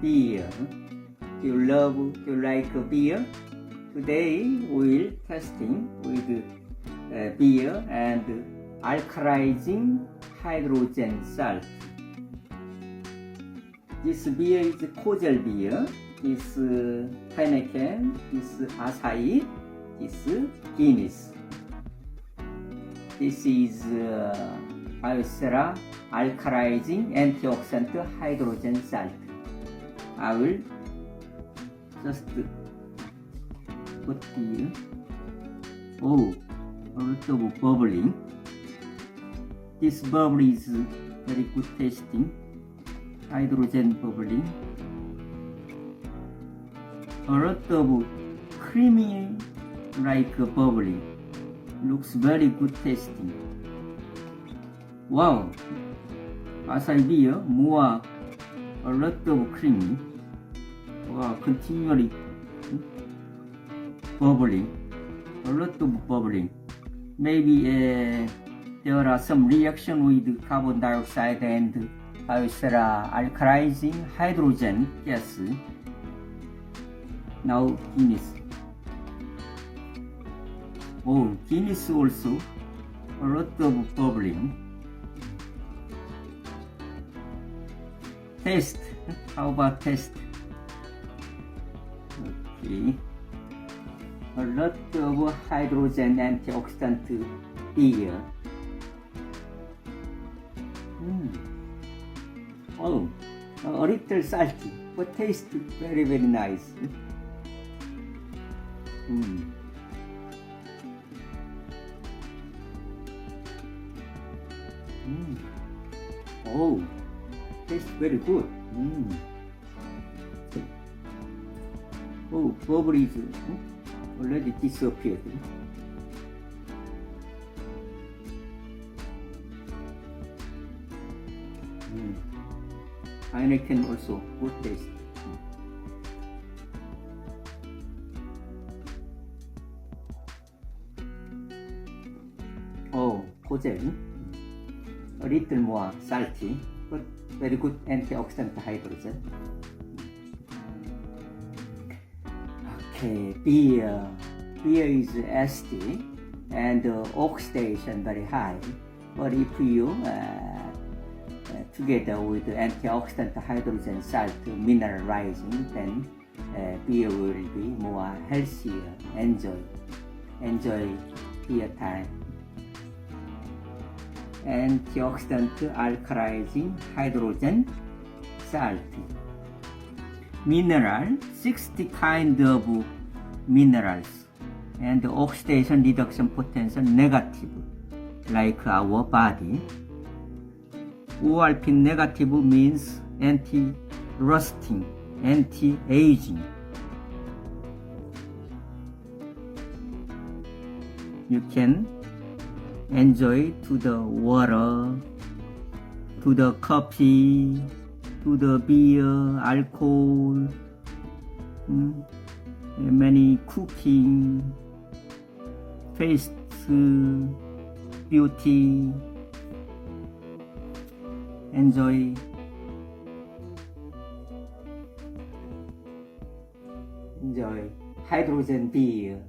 beer. Do you like beer? Today we'll testing with beer and alkalizing hydrogen salt. This beer is Kozel beer. This Heineken, this Asahi, this Guinness. This is BIOCERA Alkaline Antioxidant Hydrogen Salt. I will just put here. Oh, a lot of bubbling. This bubble is very good tasting. Hydrogen bubbling. A lot of creamy like bubbling. Looks very good tasting. Wow, Asahi beer more a lot of creamy. Wow, continually bubbling. A lot of bubbling. Maybe there are some reaction with carbon dioxide and BIOCERA alkalizing hydrogen gas. Now Guinness. Oh, Guinness also a lot of bubbling. Taste. How about taste? Okay. A lot of hydrogen antioxidant beer. Oh, a little salty, but taste very nice. Oh, tastes very good. Oh, bubble is already disappeared. Heineken also good taste. Oh, Kozel. A little more salty, but very good antioxidant hydrogen. Okay, beer. Beer is acidic and oxidation very high. But if you together with antioxidant hydrogen salt mineralizing, then beer will be more healthier. Enjoy beer time. Antioxidant alkalizing hydrogen salt. Mineral, 60 kind of minerals, and oxidation reduction potential negative, like our body. ORP negative means anti-rusting, anti-aging. You can enjoy to the water, to the coffee, to the beer, alcohol, many cooking, face, beauty. Enjoy. Hydrogen beer.